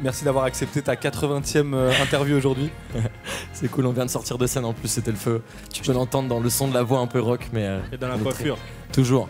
merci d'avoir accepté ta 80e interview aujourd'hui. C'est cool, on vient de sortir de scène en plus, c'était le feu. Tu peux l'entendre dans le son de la voix un peu rock, mais. Et dans la coiffure. Toujours.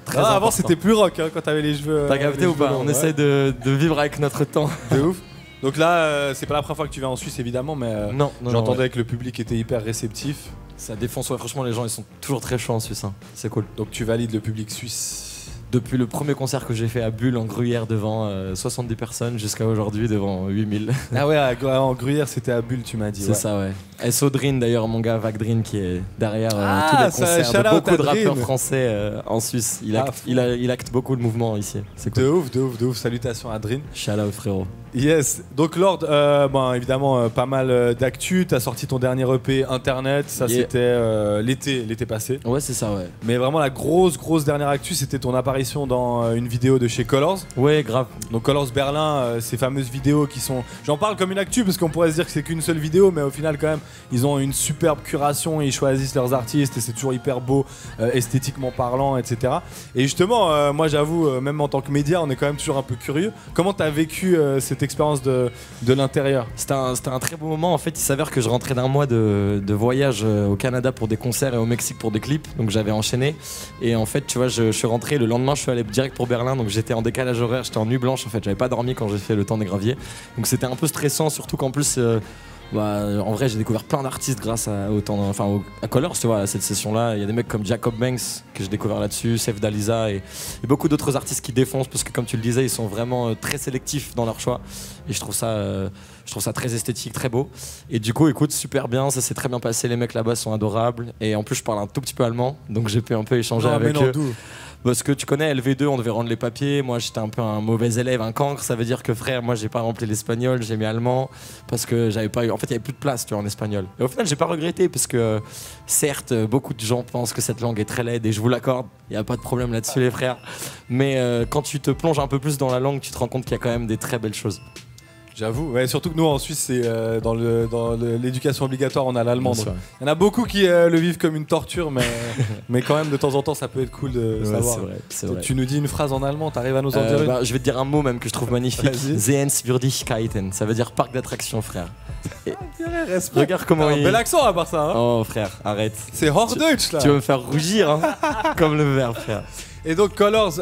Très avant c'était plus rock quand t'avais les cheveux. T'as capté ou pas? On essaie de vivre avec notre temps. De ouf. Donc là, c'est pas la première fois que tu viens en Suisse évidemment, mais non, j'entendais que le public était hyper réceptif. Ça défonce, ouais, franchement les gens ils sont toujours très chauds en Suisse, hein. C'est cool. Donc tu valides le public suisse? Depuis le premier concert que j'ai fait à Bulle en Gruyère devant 70 personnes jusqu'à aujourd'hui devant 8000. Ah ouais, en Gruyère c'était à Bulle tu m'as dit. C'est ça ouais. SO Drin d'ailleurs, mon gars Vagdrin qui est derrière tous les concerts de beaucoup de rappeurs français en Suisse. Il acte beaucoup de mouvements ici. C'est cool. De ouf. Salutations à Drin. Shout out frérot. Yes, donc Lord, évidemment pas mal d'actu, t'as sorti ton dernier EP Internet, ça c'était l'été passé. Ouais c'est ça ouais. Mais vraiment la grosse dernière actu c'était ton apparition dans une vidéo de chez Colors. Ouais grave. Donc Colors Berlin, ces fameuses vidéos qui sont... J'en parle comme une actu parce qu'on pourrait se dire que c'est qu'une seule vidéo, mais au final quand même ils ont une superbe curation, ils choisissent leurs artistes et c'est toujours hyper beau, esthétiquement parlant, etc. Et justement, moi j'avoue, même en tant que média, on est quand même toujours un peu curieux. Comment t'as vécu cette expérience de l'intérieur? C'était un très beau moment. En fait, il s'avère que je rentrais d'un mois de voyage au Canada pour des concerts et au Mexique pour des clips. Donc j'avais enchaîné. Et en fait, tu vois, je suis rentré. Le lendemain, je suis allé direct pour Berlin. Donc j'étais en décalage horaire, j'étais en nuit blanche. En fait, j'avais pas dormi quand j'ai fait le temps des graviers. Donc c'était un peu stressant, surtout qu'en plus... en vrai j'ai découvert plein d'artistes grâce à Colors, tu vois, à cette session là. Il y a des mecs comme Jacob Banks que j'ai découvert là-dessus, Sef Daliza et beaucoup d'autres artistes qui défoncent parce que comme tu le disais ils sont vraiment très sélectifs dans leur choix et je trouve ça très esthétique, très beau. Et du coup écoute, super bien, ça s'est très bien passé, les mecs là-bas sont adorables et en plus je parle un tout petit peu allemand donc j'ai pu un peu échanger avec eux. Parce que tu connais LV2, on devait rendre les papiers. Moi, j'étais un peu un mauvais élève, un cancre. Ça veut dire que frère, moi, j'ai pas rempli l'espagnol, j'ai mis allemand parce que j'avais pas eu. En fait, il y avait plus de place, tu vois, en espagnol. Et au final, j'ai pas regretté parce que certes, beaucoup de gens pensent que cette langue est très laide et je vous l'accorde. Il y a pas de problème là-dessus, les frères. Mais quand tu te plonges un peu plus dans la langue, tu te rends compte qu'il y a quand même des très belles choses. J'avoue, ouais, surtout que nous en Suisse, c'est dans l'éducation obligatoire, on a l'allemand. Il y en a beaucoup qui le vivent comme une torture, mais quand même de temps en temps, ça peut être cool de savoir. C'est vrai. Tu nous dis une phrase en allemand, t'arrives à nous en dire une? Je vais te dire un mot même que je trouve magnifique. Sehenswürdigkeiten, ça veut dire parc d'attractions, frère. Regarde comment il... Bel accent à part ça. Hein. Oh frère, arrête. C'est Hochdeutsch là. Tu vas me faire rougir, hein, comme le verbe, frère. Et donc Colors,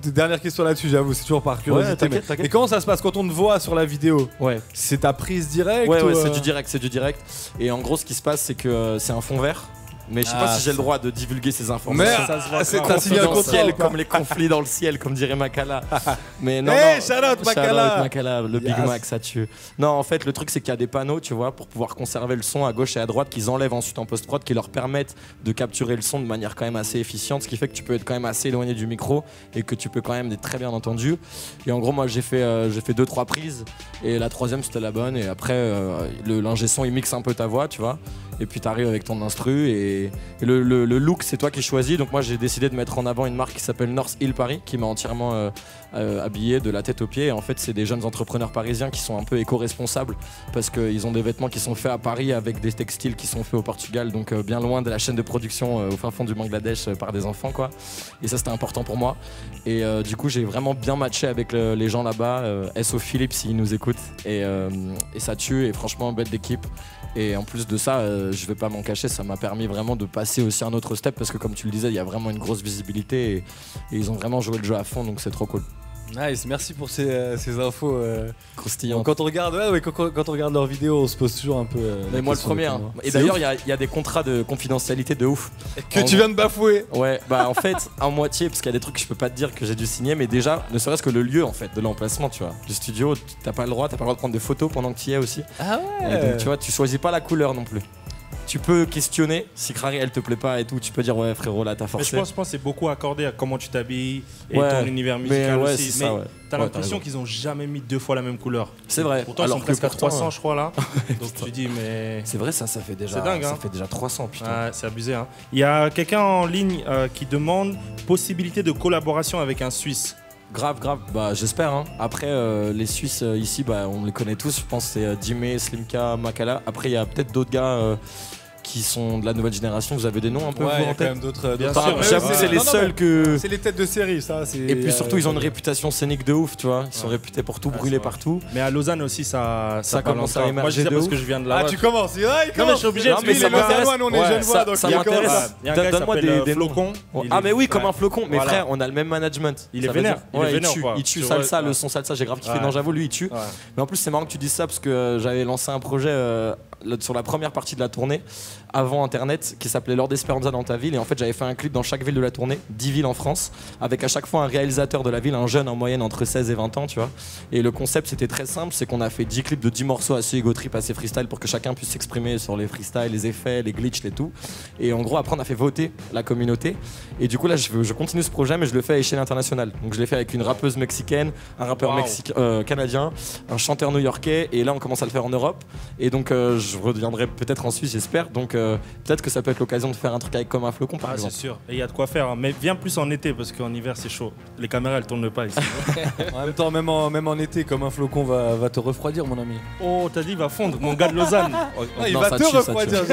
dernière question là-dessus, j'avoue, c'est toujours par curiosité. Ouais, t'inquiète. Et comment ça se passe quand on te voit sur la vidéo? Ouais. C'est ta prise directe? Ouais, c'est du direct. Et en gros, ce qui se passe, c'est que c'est un fond vert. Mais je sais pas si j'ai le droit de divulguer ces informations. Mais c'est confidentiel comme les conflits dans le ciel, comme dirait Makala. Mais non, shout-out Makala, le Big Mac, ça tue. Non, en fait, le truc c'est qu'il y a des panneaux, tu vois, pour pouvoir conserver le son à gauche et à droite, qu'ils enlèvent ensuite en post-prod, qui leur permettent de capturer le son de manière quand même assez efficiente, ce qui fait que tu peux être quand même assez éloigné du micro et que tu peux quand même être très bien entendu. Et en gros, moi j'ai fait 2-3 prises et la troisième c'était la bonne. Et après, l'ingé son il mixe un peu ta voix, tu vois. Et puis t'arrives avec ton instru et le look c'est toi qui choisis. Donc moi j'ai décidé de mettre en avant une marque qui s'appelle North Hill Paris qui m'a entièrement habillé de la tête aux pieds. Et en fait c'est des jeunes entrepreneurs parisiens qui sont un peu éco-responsables parce qu'ils ont des vêtements qui sont faits à Paris avec des textiles qui sont faits au Portugal, donc bien loin de la chaîne de production au fin fond du Bangladesh par des enfants quoi. Et ça c'était important pour moi. Et du coup j'ai vraiment bien matché avec les gens là-bas. SO Philippe s'ils nous écoutent et ça tue et franchement bête d'équipe. Et en plus de ça, je vais pas m'en cacher, ça m'a permis vraiment de passer aussi un autre step parce que comme tu le disais, il y a vraiment une grosse visibilité et ils ont vraiment joué le jeu à fond, donc c'est trop cool. Nice, merci pour ces infos croustillantes. Quand on regarde, quand on regarde leurs vidéos, on se pose toujours un peu. Mais moi le premier. Hein. Et d'ailleurs, il y a des contrats de confidentialité de ouf. Que tu viens de bafouer. Ouais, bah en fait, à moitié, parce qu'il y a des trucs que je peux pas te dire que j'ai dû signer, mais déjà, ne serait-ce que le lieu en fait, de l'emplacement, tu vois, du studio, t'as pas le droit de prendre des photos pendant que tu y es aussi. Ah ouais. Et donc tu vois, tu choisis pas la couleur non plus. Tu peux questionner si Crary elle te plaît pas et tout, tu peux dire ouais frérot là t'as forcé. Mais je pense que c'est beaucoup accordé à comment tu t'habilles et ton univers musical aussi. Mais t'as l'impression qu'ils ont jamais mis 2 fois la même couleur. C'est vrai. Pourtant ils sont presque à 300 je crois là. Donc tu dis mais... C'est vrai ça fait déjà... C'est dingue hein. Ça fait déjà 300 putain. Ouais, c'est abusé hein. Il y a quelqu'un en ligne qui demande possibilité de collaboration avec un Suisse. Grave, bah j'espère hein. Après les Suisses ici bah on les connaît tous, je pense c'est Dime, Slimka, Makala. Après il y a peut-être d'autres gars qui sont de la nouvelle génération, vous avez des noms un peu vous en tête? Quand même d'autres. J'avoue, c'est les seuls que. C'est les têtes de série, ça. Et puis surtout, ils ont une réputation scénique de ouf, tu vois. Ils sont réputés pour tout brûler partout. Mais à Lausanne aussi, ça commence à émerger. Moi, je dis parce que je viens de là. Ah, tu commences. Non, mais je suis obligé. Mais ça m'intéresse. On est Genevois, donc ça m'intéresse. Donne-moi des flocons. Ah, mais oui, comme un flocon. Mais frère, on a le même management. Il est vénère. Il tue Salsa, le son Salsa. J'ai grave kiffé. Non, j'avoue, lui, il tue. Mais en plus, c'est marrant que tu dises ça parce que j'avais lancé un projet sur la première partie de la tournée avant internet qui s'appelait Lord Esperanza dans ta ville, et en fait j'avais fait un clip dans chaque ville de la tournée, 10 villes en France, avec à chaque fois un réalisateur de la ville, un jeune en moyenne entre 16 et 20 ans, tu vois. Et le concept c'était très simple, c'est qu'on a fait 10 clips de 10 morceaux assez ego trip, assez freestyle, pour que chacun puisse s'exprimer sur les freestyles, les effets, les glitches, les tout. Et en gros après on a fait voter la communauté, et du coup là je continue ce projet, mais je le fais à échelle internationale. Donc je l'ai fait avec une rappeuse mexicaine, un rappeur canadien, un chanteur new-yorkais, et là on commence à le faire en Europe. Et donc je reviendrai peut-être en Suisse, j'espère. Donc peut-être que ça peut être l'occasion de faire un truc avec Comme un flocon, par exemple. C'est sûr. Et il y a de quoi faire. Hein. Mais viens plus en été parce qu'en hiver c'est chaud. Les caméras elles tournent pas ici. En même temps, même en été, Comme un flocon va te refroidir, mon ami. Oh, t'as dit il va fondre, mon gars de Lausanne. Il va te refroidir.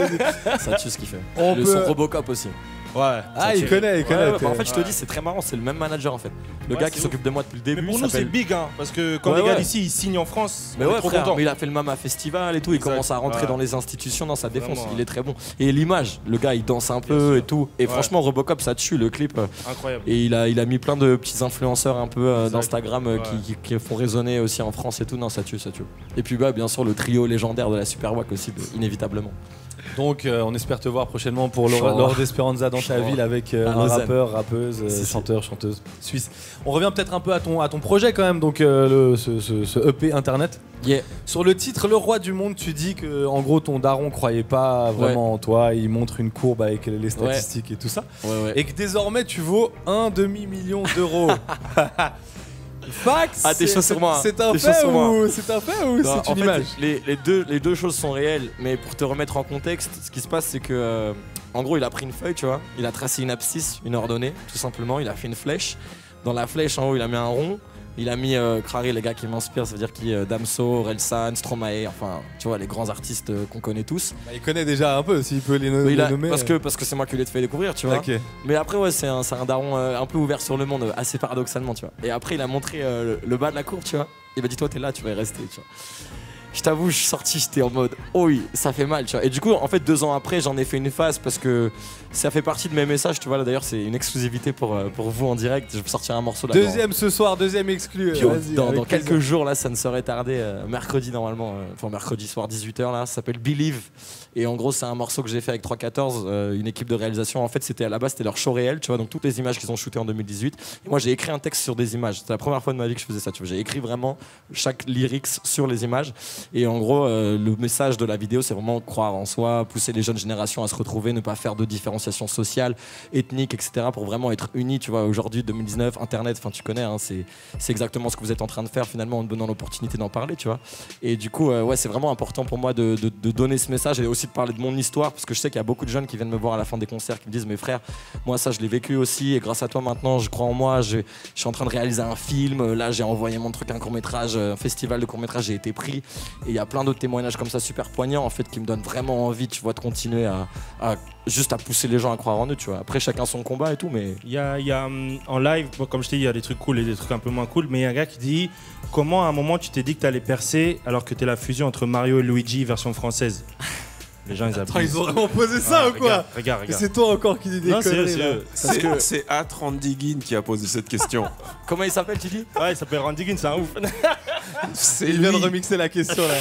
Ça tue ce qu'il fait. Le son Robocop aussi. Ouais. Ah, il connaît. En fait, je te dis, c'est très marrant, c'est le même manager en fait. Le gars qui s'occupe de moi depuis le début. Mais pour nous, c'est big, hein, parce que quand les gars d'ici ils signent en France, mais trop content. Mais il a fait le Mama Festival et tout, il commence à rentrer dans les institutions, dans sa défense, il est très bon. Et l'image, le gars il danse un peu et tout. Et franchement, Robocop ça tue le clip. Incroyable. Et il a mis plein de petits influenceurs un peu d'Instagram qui font résonner aussi en France et tout. Non, ça tue. Et puis bien sûr, le trio légendaire de la Super Wack aussi, inévitablement. Donc on espère te voir prochainement pour Lord Esperanza dans ta ville avec un rappeur, rappeuse, chanteur, chanteuse suisse. On revient peut-être un peu à ton projet quand même, donc ce EP internet. Yeah. Sur le titre Le Roi du Monde, tu dis que en gros ton daron croyait pas vraiment en toi, il montre une courbe avec les statistiques et tout ça, et que désormais tu vaux 1 demi-million d'euros. Fax, t'es chaud sur moi. C'est un fait ou c'est une image? Les deux choses sont réelles, mais pour te remettre en contexte, ce qui se passe c'est que en gros il a pris une feuille, tu vois, il a tracé une abscisse, une ordonnée, tout simplement, il a fait une flèche. Dans la flèche en haut il a mis un rond. Il a mis Crary, les gars qui m'inspirent, ça veut dire qui Damso, Relsan, Stromae, enfin tu vois les grands artistes qu'on connaît tous. Il connaît déjà un peu, s'il peut les nommer. Parce que c'est moi qui l'ai fait découvrir, tu vois. Okay. Mais après c'est un daron un peu ouvert sur le monde, assez paradoxalement, tu vois. Et après il a montré le bas de la courbe, tu vois. Il m'a dit toi t'es là, tu vas y rester, tu vois. Je t'avoue, je suis sorti, j'étais en mode oh oui, ça fait mal, tu vois. Et du coup, en fait, 2 ans après, j'en ai fait une phase parce que ça fait partie de mes messages, tu vois. Là, d'ailleurs, c'est une exclusivité pour vous en direct. Je vais sortir un morceau là. Deuxième ce soir, deuxième exclu. Dans quelques jours, là, ça ne serait tardé. Mercredi, normalement. Enfin, mercredi soir, 18h, là. Ça s'appelle Believe. Et en gros, c'est un morceau que j'ai fait avec 314, une équipe de réalisation. En fait, à la base, c'était leur show réel, tu vois. Donc, toutes les images qu'ils ont shootées en 2018. Et moi, j'ai écrit un texte sur des images. C'était la première fois de ma vie que je faisais ça, tu vois. J'ai écrit vraiment chaque lyrics sur les images. Et en gros, le message de la vidéo, c'est vraiment croire en soi, pousser les jeunes générations à se retrouver, ne pas faire de différenciation sociale, ethnique, etc. pour vraiment être unis, tu vois. Aujourd'hui, 2019, Internet, enfin, tu connais, hein, c'est exactement ce que vous êtes en train de faire finalement en me donnant l'opportunité d'en parler, tu vois. Et du coup, c'est vraiment important pour moi de donner ce message et aussi de parler de mon histoire, parce que je sais qu'il y a beaucoup de jeunes qui viennent me voir à la fin des concerts qui me disent mais frère, moi ça je l'ai vécu aussi et grâce à toi maintenant je crois en moi, je suis en train de réaliser un film, là j'ai envoyé mon truc, un court-métrage, un festival de court-métrage, j'ai été pris, et il y a plein d'autres témoignages comme ça super poignants en fait qui me donnent vraiment envie, tu vois, de continuer à pousser les gens à croire en eux, tu vois. Après chacun son combat et tout, mais il y a en live, comme je t'ai dit, il y a des trucs cool et des trucs un peu moins cool, mais il y a un gars qui dit comment à un moment tu t'es dit que t'allais percer alors que t'es la fusion entre Mario et Luigi version française. Les gens, ils ont vraiment posé ça ou quoi? Regarde. C'est toi encore qui dis des conneries. C'est Randy Ginn qui a posé cette question. Comment il s'appelle, tu dis? Ouais, il s'appelle Randy Ginn, c'est un ouf. Il vient de remixer la question là.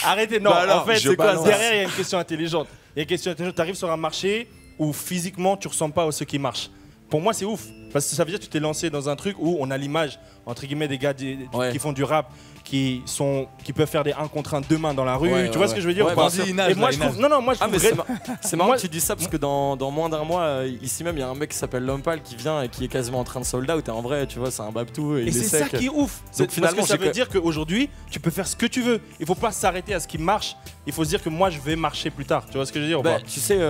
Arrêtez, non, en fait, c'est quoi? Derrière, il y a une question intelligente. Il y a une question intelligente. T'arrives sur un marché où physiquement, tu ressens pas à ce qui marche. Pour moi, c'est ouf. Parce que ça veut dire que tu t'es lancé dans un truc où on a l'image, entre guillemets, des gars qui font du rap, qui peuvent faire des 1 contre 1 demain dans la rue. Tu vois ce que je veux dire? Et moi, je trouve. Non, moi, je trouve. C'est marrant que tu dis ça parce que dans moins d'un mois, ici même, il y a un mec qui s'appelle Lompal qui vient et qui est quasiment en train de sold out. Et en vrai, tu vois, c'est un babtou. Et c'est ça qui est ouf. Parce que ça veut dire qu'aujourd'hui, tu peux faire ce que tu veux. Il faut pas s'arrêter à ce qui marche. Il faut se dire que moi, je vais marcher plus tard. Tu vois ce que je veux dire? Tu sais,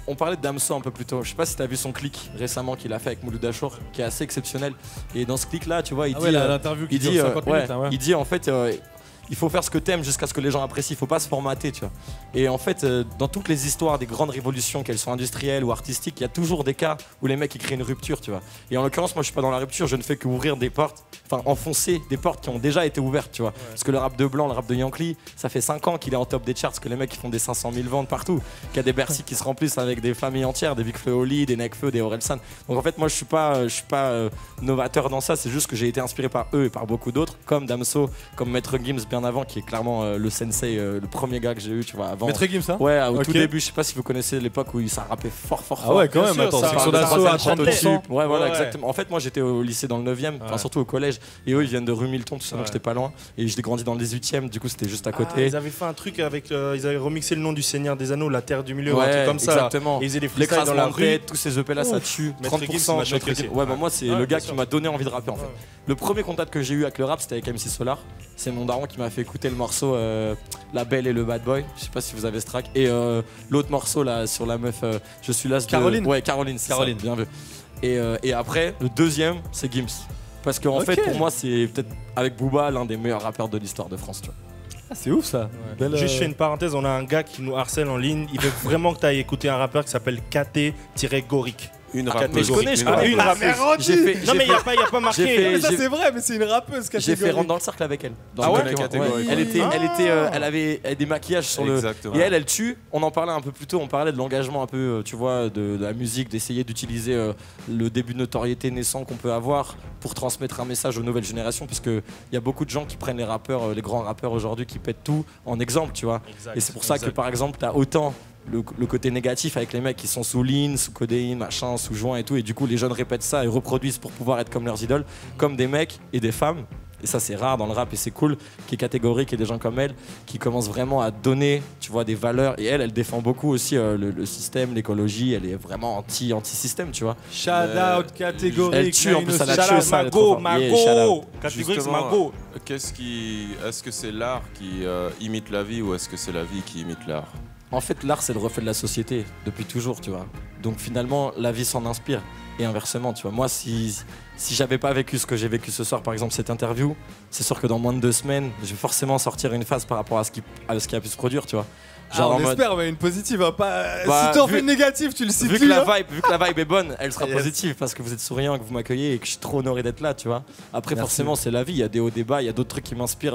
on parlait de Damso un peu plus tôt. Je sais pas si t'as vu son clic récemment qu'il a fait avec Mouloud Achour, qui est assez exceptionnel. Et dans ce clic là, tu vois, il dit l'interview qui dure 50 minutes, il dit en fait il faut faire ce que t'aimes jusqu'à ce que les gens apprécient. Il faut pas se formater, tu vois. Et en fait, dans toutes les histoires des grandes révolutions, qu'elles soient industrielles ou artistiques, il y a toujours des cas où les mecs ils créent une rupture, tu vois. Et en l'occurrence, moi je suis pas dans la rupture, je ne fais que ouvrir des portes, enfin enfoncer des portes qui ont déjà été ouvertes, tu vois. Parce que le rap de Blanc, le rap de Yankee, ça fait 5 ans qu'il est en top des charts, que les mecs ils font des 500 000 ventes partout, qu'il y a des Bercy qui se remplissent avec des familles entières, des Big Flo Oli, des Nekfeu, des Orelsan. Donc en fait, moi je suis pas novateur dans ça, c'est juste que j'ai été inspiré par eux et par beaucoup d'autres, comme Damso, comme Maître Gims bien avant, qui est clairement le sensei, le premier gars que j'ai eu, tu vois, avant. Maître Gims, ça? Ouais, au tout début, je sais pas si vous connaissez l'époque où ça rappait fort. Ah ouais, quand même, attends, ça, son d'assaut à 30%. Ouais, voilà, exactement. En fait, moi j'étais au lycée dans le 9e, enfin surtout au collège, et eux ils viennent de rue Milton, tout ça, donc j'étais pas loin. Et j'ai grandi dans le 18e, du coup c'était juste à côté. Ils avaient fait un truc avec. Ils avaient remixé le nom du Seigneur des Anneaux, la Terre du Milieu, Ouais, un truc comme ça. exactement. Et ils faisaient des freestyles dans la L'écrasement de rue. tête, tous ces EP là, ça tue. Maître Gims, ça m'a 30%. choqué aussi. Ouais, bah moi c'est Ouais, le gars bien qui sûr. m'a donné envie de rapper en fait. Ouais. Le premier contact que j'ai eu avec le rap, c'était avec MC Solar. C'est mon daron qui m'a fait écouter le morceau La Belle et le Bad Boy. Je sais pas si vous avez ce track. Et l'autre morceau là sur la meuf, je suis là. Caroline. Ouais, Caroline. C'est Caroline. ça, bien vu. Et après, le deuxième, c'est Gims. Parce qu'en fait, pour moi, c'est peut-être avec Booba l'un des meilleurs rappeurs de l'histoire de France. Tu vois. Ah, c'est ouf ça. Belle, Juste, je fais une parenthèse, on a un gars qui nous harcèle en ligne. Il veut vraiment que tu ailles écouter un rappeur qui s'appelle KT-Goric. Une Ah, rappeuse. mais je connais, je Ah, connais. une rappeuse. J'ai fait- Non, mais il j'ai n'y a pas marqué. fait- Mais ça c'est vrai, mais c'est une rappeuse J'ai fait catégorie. Rentre dans le cercle avec elle. Dans Ah le ouais, document. catégorie. Elle avait des maquillages sur le. Exactement. Et elle tue. On en parlait un peu plus tôt. On parlait de l'engagement un peu, tu vois, de la musique, d'essayer d'utiliser le début de notoriété naissant qu'on peut avoir pour transmettre un message aux nouvelles générations. Parce que il y a beaucoup de gens qui prennent les rappeurs, les grands rappeurs aujourd'hui, qui pètent tout en exemple, tu vois. Exact, Et c'est pour ça exact. que par exemple, t'as autant le côté négatif avec les mecs qui sont sous lean, sous codéine, machin, sous joint et tout, et du coup les jeunes répètent ça et reproduisent pour pouvoir être comme leurs idoles, comme des mecs et des femmes, et ça c'est rare dans le rap et c'est cool, qui est catégorique, et des gens comme elle qui commencent vraiment à donner, tu vois, des valeurs, et elle défend beaucoup aussi le système, l'écologie, elle est vraiment anti-système, tu vois. Shout out catégorique. Elle tue, en plus, ça la Shout tue, out ça, elle est trop Mago, forte. Yeah, shout Mago. out. Catégorique, c'est Justement, Mago. Est-ce que c'est l'art qui imite la vie ou est-ce que c'est la vie qui imite l'art? En fait, l'art, c'est le reflet de la société, depuis toujours, tu vois. Donc finalement, la vie s'en inspire. Et inversement, tu vois. Moi, si j'avais pas vécu ce que j'ai vécu ce soir, par exemple, cette interview, c'est sûr que dans moins de 2 semaines, je vais forcément sortir une phase par rapport à ce qui a pu se produire, tu vois. Genre en on mode- espère, mais une positive, hein, pas. Bah, si t'en vu- fais une négative, tu le cites Vu que, lui, la hein. vibe est bonne, elle sera Yes. positive parce que vous êtes souriant, que vous m'accueillez et que je suis trop honoré d'être là, tu vois. Après, Merci. forcément, c'est la vie, il y a des hauts, des bas, il y a d'autres trucs qui m'inspirent.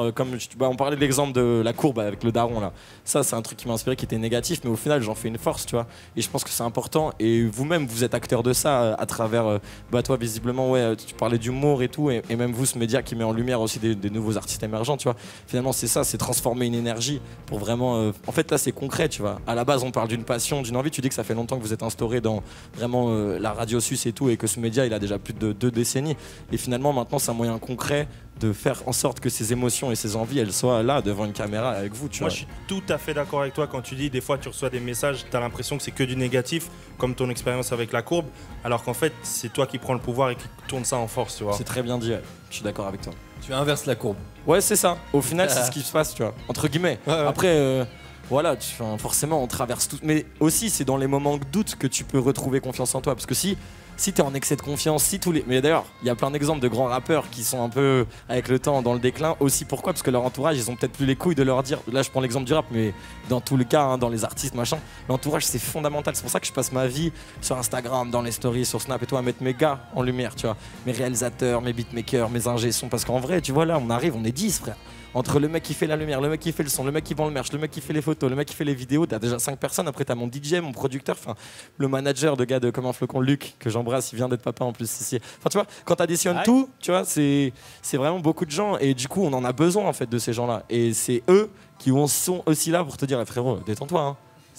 On parlait de l'exemple de la courbe avec le daron là. Ça, c'est un truc qui m'a inspiré qui était négatif, mais au final, j'en fais une force, tu vois. Et je pense que c'est important. Et vous-même, vous êtes acteur de ça à travers. Toi, visiblement, ouais, tu parlais d'humour et tout, et même vous, ce média qui met en lumière aussi des nouveaux artistes émergents, tu vois. Finalement, c'est ça, c'est transformer une énergie pour vraiment. En fait, là, c'est concret, tu vois. À la base, on parle d'une passion, d'une envie. Tu dis que ça fait longtemps que vous êtes instauré dans vraiment la radio suisse et tout, et que ce média, il a déjà plus de 2 décennies. Et finalement, maintenant, c'est un moyen concret de faire en sorte que ces émotions et ces envies, elles soient là devant une caméra avec vous, tu Moi, vois. je suis tout à fait d'accord avec toi quand tu dis des fois tu reçois des messages, tu as l'impression que c'est que du négatif, comme ton expérience avec la courbe, alors qu'en fait, c'est toi qui prends le pouvoir et qui tourne ça en force, tu vois. C'est très bien dit, ouais. Je suis d'accord avec toi. Tu inverses la courbe. Ouais, c'est ça. Au final, c'est ce qui se passe, tu vois. Entre guillemets. Ouais, ouais. Après, voilà, forcément, on traverse tout. Mais aussi, c'est dans les moments de doute que tu peux retrouver confiance en toi. Parce que si t'es en excès de confiance, Mais d'ailleurs, il y a plein d'exemples de grands rappeurs qui sont un peu, avec le temps, dans le déclin. Aussi, pourquoi? Parce que leur entourage, ils ont peut-être plus les couilles de leur dire. Là, je prends l'exemple du rap, mais dans tous les cas, hein, dans les artistes, machin, l'entourage, c'est fondamental. C'est pour ça que je passe ma vie sur Instagram, dans les stories, sur Snap et tout, à mettre mes gars en lumière, tu vois. Mes réalisateurs, mes beatmakers, mes ingé sons. Parce qu'en vrai, tu vois, là, on arrive, on est 10, frère. Entre le mec qui fait la lumière, le mec qui fait le son, le mec qui vend le merch, le mec qui fait les photos, le mec qui fait les vidéos, t'as déjà 5 personnes. Après, t'as mon DJ, mon producteur, enfin, le manager de gars de Comme un flocon, Luc, que j'embrasse, il vient d'être papa en plus ici. Enfin, tu vois, quand t'additionnes tout, tu vois, c'est vraiment beaucoup de gens. Et du coup, on en a besoin, en fait, de ces gens-là. Et c'est eux qui sont aussi là pour te dire, frérot, détends-toi, hein.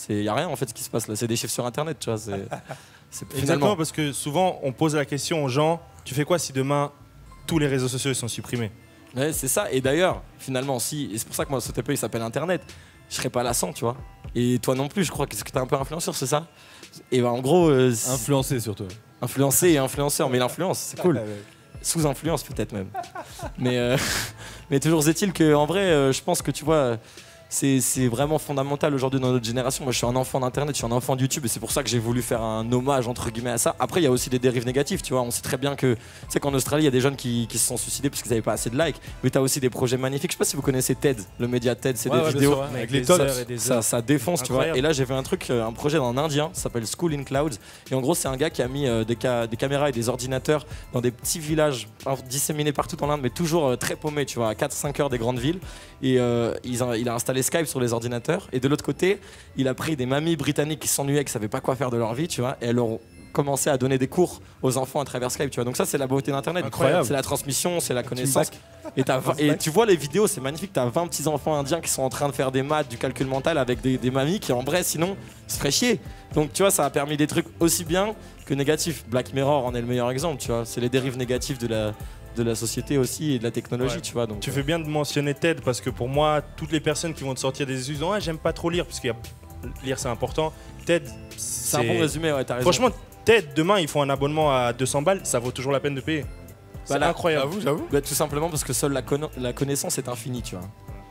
Y a rien, en fait, ce qui se passe là. C'est des chiffres sur Internet, tu vois. C'est Exactement, finalement. parce que souvent, on pose la question aux gens, tu fais quoi si demain, tous les réseaux sociaux ils sont supprimés? Ouais, c'est ça. Et d'ailleurs, finalement, et c'est pour ça que moi, ce TP, il s'appelle Internet, je serais pas lassant, tu vois. Et toi non plus, je crois que t'es un peu influenceur, c'est ça? Et ben, en gros. Influencé surtout. Influencé et influenceur, mais l'influence, c'est cool. Sous influence, peut-être même. Mais toujours est-il que, en vrai, je pense que tu vois. c'est vraiment fondamental aujourd'hui dans notre génération. Moi, je suis un enfant d'Internet, je suis un enfant de YouTube, et c'est pour ça que j'ai voulu faire un hommage entre guillemets à ça. Après, il y a aussi des dérives négatives, tu vois. On sait très bien que, tu sais qu'en Australie, il y a des jeunes qui se sont suicidés parce qu'ils n'avaient pas assez de likes. Mais tu as aussi des projets magnifiques. Je sais pas si vous connaissez TED, le média TED, c'est des vidéos. Sûr, avec les talks. Ça défonce, tu vois. Et là, j'ai vu un projet d'un Indien, ça s'appelle School in Clouds. Et en gros, c'est un gars qui a mis des caméras et des ordinateurs dans des petits villages disséminés partout dans l'Inde, mais toujours très paumés, tu vois, à 4-5 heures des grandes villes. Et il a installé Skype sur les ordinateurs. Et de l'autre côté, il a pris des mamies britanniques qui s'ennuyaient, qui savaient pas quoi faire de leur vie, tu vois. Et elles ont commencé à donner des cours aux enfants à travers Skype, tu vois. Donc ça, c'est la beauté d'Internet. Incroyable. C'est la transmission, c'est la connaissance. Et tu vois les vidéos, c'est magnifique. T'as 20 petits enfants indiens qui sont en train de faire des maths, du calcul mental avec des mamies qui, en vrai, sinon, se feraient chier. Donc tu vois, ça a permis des trucs aussi bien que négatifs. Black Mirror en est le meilleur exemple, tu vois. C'est les dérives négatives de la société aussi et de la technologie, tu vois. Donc, tu fais bien de mentionner TED parce que pour moi, toutes les personnes qui vont te sortir des excuses, ah, j'aime pas trop lire, parce que lire c'est important. TED, c'est un bon résumé, ouais, t'as raison. Franchement, TED, demain, ils font un abonnement à 200 balles, ça vaut toujours la peine de payer. C'est incroyable. J'avoue. Bah, tout simplement parce que seule la connaissance est infinie, tu vois.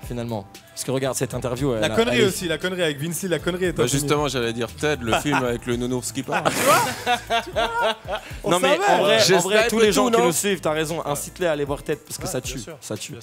Finalement. Parce que regarde cette interview. La connerie aussi, la connerie avec Vinci, la connerie est justement, j'allais dire TED, le film avec le nounours qui parle. Non mais en vrai tous les gens qui nous suivent, t'as raison, incite-les à aller voir TED parce que ça tue. Ça tue.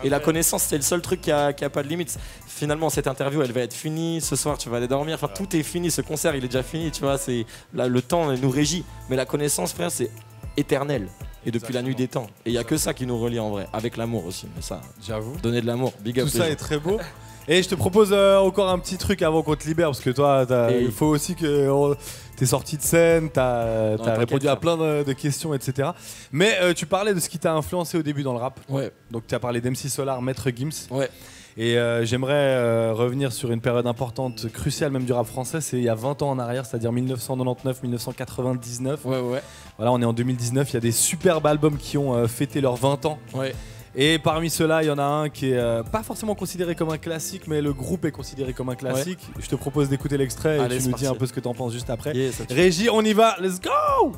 Et la connaissance, c'est le seul truc qui a pas de limite. Finalement, cette interview, elle va être finie. Ce soir, tu vas aller dormir. Enfin, tout est fini. Ce concert, il est déjà fini. Tu vois, c'est le temps nous régit. Mais la connaissance, frère, c'est éternel. Et depuis la nuit des temps. Et il n'y a que ça qui nous relie en vrai, avec l'amour aussi. Mais ça, j'avoue. Donner de l'amour, big up. Tout ça est très beau. Et je te propose encore un petit truc avant qu'on te libère, parce que toi, il faut aussi que t'es sorti de scène, t'as répondu à plein de questions, etc. Mais tu parlais de ce qui t'a influencé au début dans le rap. Ouais. Donc tu as parlé d'MC Solar, Maître Gims. Ouais. Et j'aimerais revenir sur une période importante, cruciale même du rap français, c'est il y a 20 ans en arrière, c'est-à-dire 1999-1999. Ouais. Voilà, on est en 2019, il y a des superbes albums qui ont fêté leurs 20 ans. Ouais. Et parmi ceux-là, il y en a un qui est pas forcément considéré comme un classique, mais le groupe est considéré comme un classique. Ouais. Je te propose d'écouter l'extrait et tu nous dis un peu ce que t'en penses juste après. Yeah, Régie, on y va, let's go!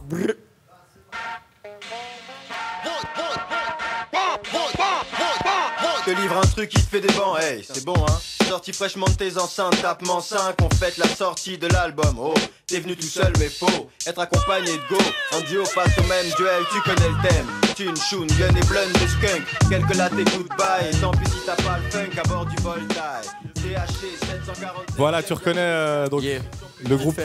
Je te livre un truc qui te fait des bancs, hey, c'est bon hein. Sorti fraîchement de tes enceintes, tapement 5, on fête la sortie de l'album. Oh, t'es venu tout seul mais faux, être accompagné de go. En duo face au même duel, tu connais le thème. Thune, choun, gun et blunts de skunk. Quelques lattes et goodbye, et tant pis si t'as pas le funk à bord du Voltaire. THC 740. Voilà, tu reconnais donc le groupe.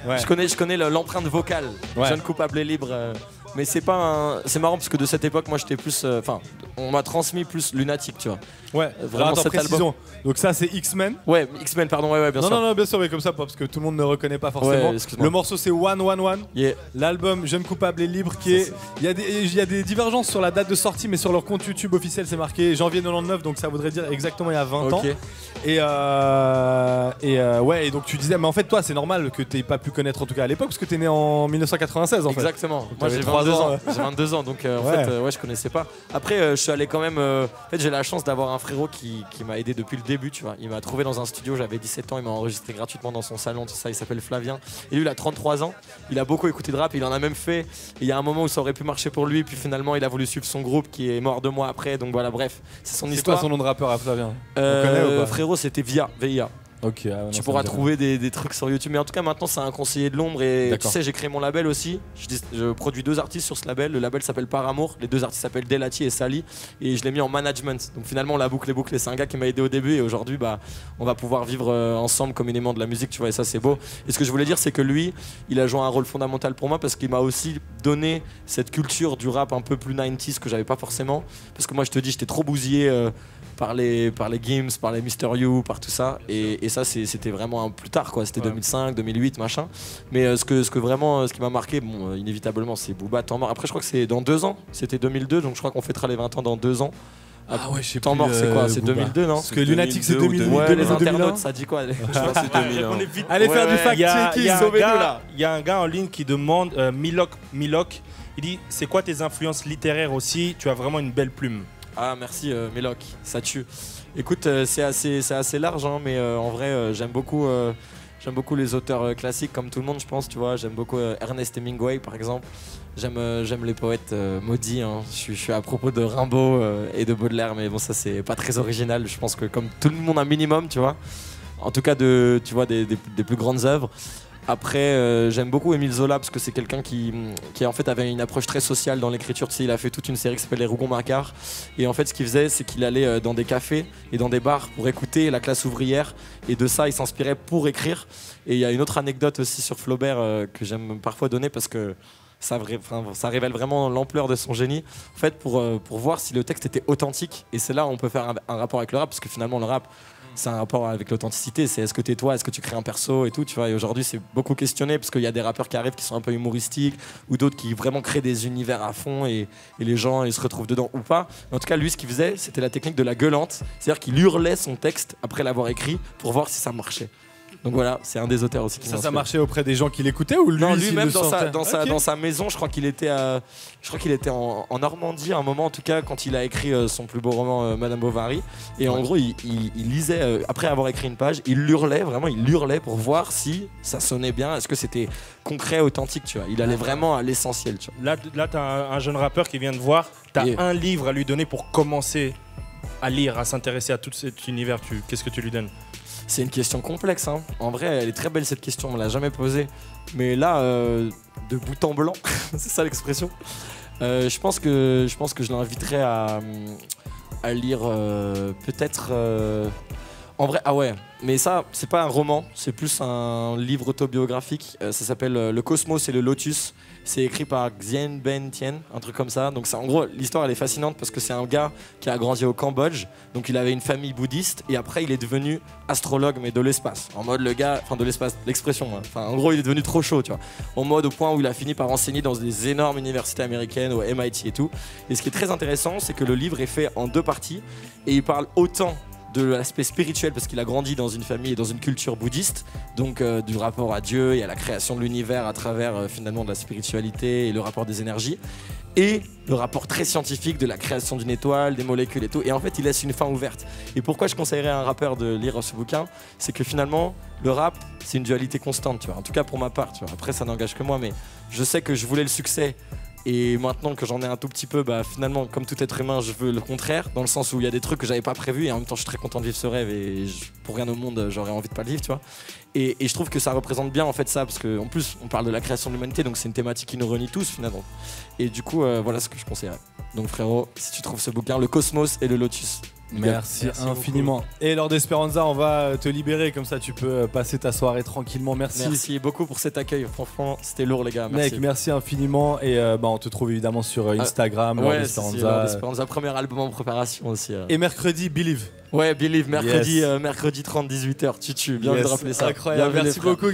Ouais. Je connais l'empreinte vocale. Ouais. Jeune coupable et libre. Mais c'est pas c'est marrant parce que de cette époque, moi j'étais plus. Enfin, on m'a transmis plus Lunatic, tu vois. Ouais, vraiment cet album. Donc ça c'est X-Men. Ouais, X-Men, pardon, ouais, bien sûr. Non, bien sûr, mais comme ça, parce que tout le monde ne reconnaît pas forcément. Ouais, le morceau c'est 111. Yeah. L'album Jeune coupable et libre qui est. Il y a des divergences sur la date de sortie, mais sur leur compte YouTube officiel c'est marqué janvier 99, donc ça voudrait dire exactement il y a 20 ans. Et ouais, et donc tu disais, mais en fait toi c'est normal que t'aies pas pu connaître en tout cas à l'époque parce que t'es né en 1996 en fait. Exactement. Moi j'ai 22 ans. J'ai 22 ans, donc en fait je connaissais pas. Après je suis allé quand même. En fait j'ai la chance d'avoir un frérot qui m'a aidé depuis le début, tu vois. Il m'a trouvé dans un studio, j'avais 17 ans, il m'a enregistré gratuitement dans son salon, tout ça. Il s'appelle Flavien. Et lui il a 33 ans. Il a beaucoup écouté de rap, il en a même fait. Et il y a un moment où ça aurait pu marcher pour lui, puis finalement il a voulu suivre son groupe qui est mort 2 mois après. Donc voilà, bref, c'est son histoire. C'est quoi son nom de rappeur à Flavien? Frérot, c'était VIA. Okay, tu pourras trouver des trucs sur YouTube, mais en tout cas maintenant c'est un conseiller de l'ombre et tu sais j'ai créé mon label aussi. Je produis 2 artistes sur ce label. Le label s'appelle Par Amour, les 2 artistes s'appellent Delati et Sally et je l'ai mis en management. Donc finalement la boucle est bouclée. C'est un gars qui m'a aidé au début et aujourd'hui on va pouvoir vivre ensemble communément de la musique, tu vois, et ça c'est beau. Et ce que je voulais dire c'est que lui il a joué un rôle fondamental pour moi parce qu'il m'a aussi donné cette culture du rap un peu plus 90s que j'avais pas forcément, parce que moi je te dis j'étais trop bousillé par les Gims, par les Mr. You, par tout ça, et ça c'était vraiment plus tard quoi, c'était 2005, 2008 machin. Mais ce qui m'a marqué, bon inévitablement c'est Booba, Temps mort. Après je crois que c'est dans 2 ans, c'était 2002, donc je crois qu'on fêtera les 20 ans dans 2 ans. Ah ouais, je sais Temps mort c'est quoi, c'est 2002 non? Parce que Lunatic c'est 2002. Ouais, les internautes ça dit quoi? Je crois que c'est 2001. Allez faire du fact-checking, sauvez-nous là. Il y a un gars en ligne qui demande Milok, il dit c'est quoi tes influences littéraires aussi? Tu as vraiment une belle plume. Ah merci Méloc, ça tue. Écoute, c'est assez large, hein, mais en vrai j'aime beaucoup les auteurs classiques comme tout le monde je pense, tu vois. J'aime beaucoup Ernest Hemingway par exemple. J'aime les poètes maudits. Hein. Je suis à propos de Rimbaud et de Baudelaire, mais bon, ça c'est pas très original. Je pense que comme tout le monde un minimum, tu vois. En tout cas, tu vois, des plus grandes œuvres. Après, j'aime beaucoup Émile Zola parce que c'est quelqu'un qui en fait avait une approche très sociale dans l'écriture. Tu sais, il a fait toute une série qui s'appelle Les Rougon-Macquart. Et en fait, ce qu'il faisait, c'est qu'il allait dans des cafés et dans des bars pour écouter la classe ouvrière. Et de ça, il s'inspirait pour écrire. Et il y a une autre anecdote aussi sur Flaubert que j'aime parfois donner parce que ça révèle vraiment l'ampleur de son génie. En fait, pour voir si le texte était authentique. Et c'est là où on peut faire un rapport avec le rap parce que finalement, le rap, c'est un rapport avec l'authenticité, c'est est-ce que t'es toi, est-ce que tu crées un perso et tout, tu vois. Et aujourd'hui, c'est beaucoup questionné parce qu'il y a des rappeurs qui arrivent qui sont un peu humoristiques ou d'autres qui vraiment créent des univers à fond et les gens ils se retrouvent dedans ou pas. Mais en tout cas, lui, ce qu'il faisait, c'était la technique de la gueulante, c'est-à-dire qu'il hurlait son texte après l'avoir écrit pour voir si ça marchait. Donc voilà, c'est un des auteurs aussi qui ça marchait auprès des gens qui l'écoutaient ou lui Non, lui-même dans sa maison, je crois qu'il était en Normandie à un moment en tout cas quand il a écrit son plus beau roman Madame Bovary et en gros il lisait après avoir écrit une page, il hurlait pour voir si ça sonnait bien, est-ce que c'était concret, authentique, tu vois. Il allait vraiment à l'essentiel, tu vois. Là t'as un jeune rappeur qui vient de voir, t'as un livre à lui donner pour commencer à lire, à s'intéresser à tout cet univers, qu'est-ce que tu lui donnes? C'est une question complexe, hein. En vrai, elle est très belle cette question, on me l'a jamais posée. Mais là, de bout en blanc, c'est ça l'expression. Je pense que je l'inviterais à lire peut-être. En vrai, ah ouais. Mais ça, c'est pas un roman, c'est plus un livre autobiographique. Ça s'appelle Le Cosmos et le Lotus. C'est écrit par Nguyen Ben Thien, un truc comme ça. Donc en gros, l'histoire elle est fascinante parce que c'est un gars qui a grandi au Cambodge. Donc il avait une famille bouddhiste et après il est devenu astrologue mais de l'espace. En mode le gars, enfin de l'espace, l'expression. Hein. Enfin en gros il est devenu trop chaud, tu vois. En mode au point où il a fini par enseigner dans des énormes universités américaines, au MIT et tout. Et ce qui est très intéressant, c'est que le livre est fait en 2 parties et il parle autant de l'aspect spirituel parce qu'il a grandi dans une famille et dans une culture bouddhiste, donc du rapport à Dieu et à la création de l'univers à travers finalement de la spiritualité et le rapport des énergies, et le rapport très scientifique de la création d'une étoile, des molécules et tout. Et en fait, il laisse une fin ouverte. Et pourquoi je conseillerais à un rappeur de lire ce bouquin, c'est que finalement, le rap, c'est une dualité constante, tu vois. En tout cas pour ma part, tu vois. Après, ça n'engage que moi, mais je sais que je voulais le succès. Et maintenant que j'en ai un tout petit peu, bah finalement, comme tout être humain, je veux le contraire, dans le sens où il y a des trucs que j'avais pas prévus et en même temps je suis très content de vivre ce rêve et pour rien au monde j'aurais envie de pas le vivre, tu vois. Et je trouve que ça représente bien en fait ça, parce qu'en plus on parle de la création de l'humanité, donc c'est une thématique qui nous réunit tous finalement. Et du coup, voilà ce que je conseillerais. Donc frérot, si tu trouves ce bouquin, Le Cosmos et le Lotus. Merci infiniment. Beaucoup. Et Lord Esperanza, on va te libérer, comme ça tu peux passer ta soirée tranquillement. Merci beaucoup pour cet accueil, franchement c'était lourd les gars. Merci. Mec, merci infiniment. Et on te trouve évidemment sur Instagram, Lord Esperanza. Lord Esperanza, premier album en préparation aussi. Et mercredi, Believe. Ouais, Believe, mercredi 30-18h, tu bien de rappeler ça. Incroyable, merci beaucoup.